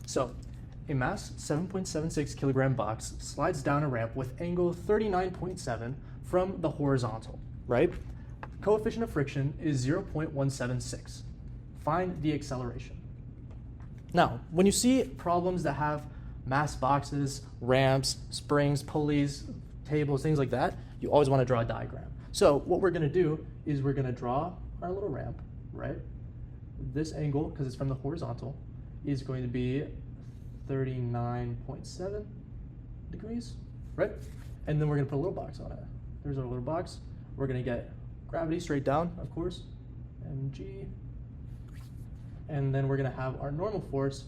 So a mass 7.76 kilogram box slides down a ramp with angle 39.7 from the horizontal, right? Coefficient of friction is 0.176. Find the acceleration. Now, when you see problems that have mass boxes, ramps, springs, pulleys, tables, things like that, you always want to draw a diagram. So what we're going to do is we're going to draw our little ramp, right? This angle, because it's from the horizontal, is going to be 39.7 degrees, right? And then we're going to put a little box on it. There's our little box. We're going to get gravity straight down, of course, mg. And then we're going to have our normal force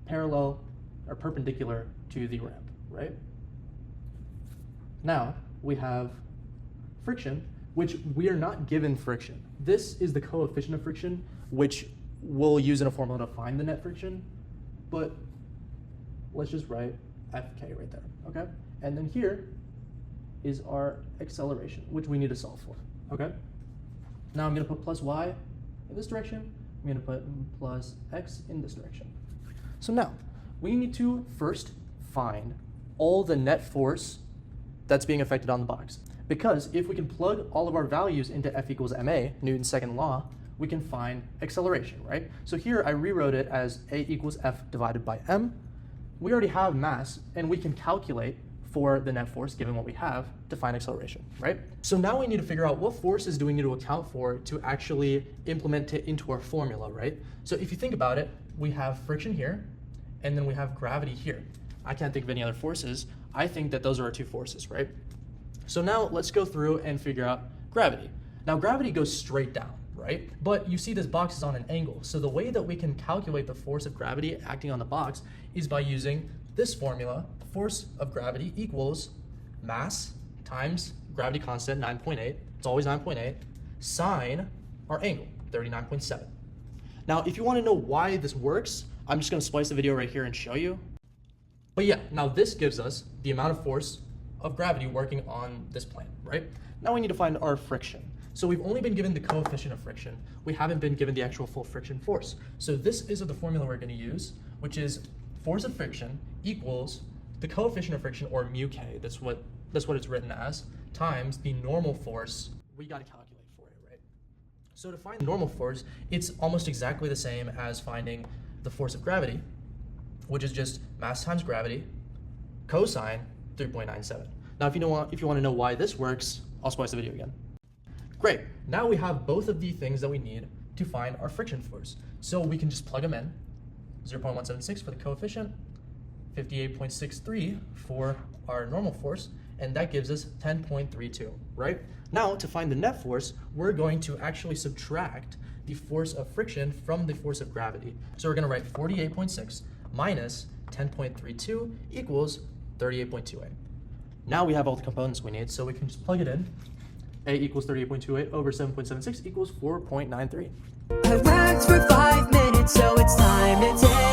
parallel or perpendicular to the ramp, right? Now we have friction, which we are not given friction. This is the coefficient of friction, which we'll use in a formula to find the net friction, but let's just write Fk right there, okay? And then here is our acceleration, which we need to solve for, okay? Now I'm gonna put plus y in this direction. I'm gonna put plus x in this direction. So now, we need to first find all the net force that's being affected on the box. Because if we can plug all of our values into F equals ma, Newton's second law, we can find acceleration, right? So here I rewrote it as A equals F divided by m. We already have mass, and we can calculate for the net force, given what we have, to find acceleration, right? So now we need to figure out what forces do we need to account for to actually implement it into our formula, right? So if you think about it, we have friction here, and then we have gravity here. I can't think of any other forces. I think that those are our two forces, right? So now let's go through and figure out gravity. Now gravity goes straight down, right? But you see this box is on an angle. So the way that we can calculate the force of gravity acting on the box is by using this formula. Force of gravity equals mass times gravity constant, 9.8. It's always 9.8, sine our angle, 39.7. Now, if you want to know why this works, I'm just going to splice the video right here and show you. But yeah, now this gives us the amount of force of gravity working on this plane, right? Now we need to find our friction. So we've only been given the coefficient of friction. We haven't been given the actual full friction force. So this is the formula we're going to use, which is force of friction equals the coefficient of friction, or mu k, that's what it's written as, times the normal force. We got to calculate for it, right? So to find the normal force, it's almost exactly the same as finding the force of gravity, which is just mass times gravity, cosine 3.97. Now, if you want to know why this works, I'll splice the video again. Great. Now we have both of the things that we need to find our friction force. So we can just plug them in. 0.176 for the coefficient, 58.63 for our normal force, and that gives us 10.32, right? Now, to find the net force, we're going to actually subtract the force of friction from the force of gravity. So we're going to write 48.6 minus 10.32 equals 38.28. Now we have all the components we need, so we can just plug it in. A equals 38.28 over 7.76 equals 4.93. I worked for 5 minutes, so it's time to take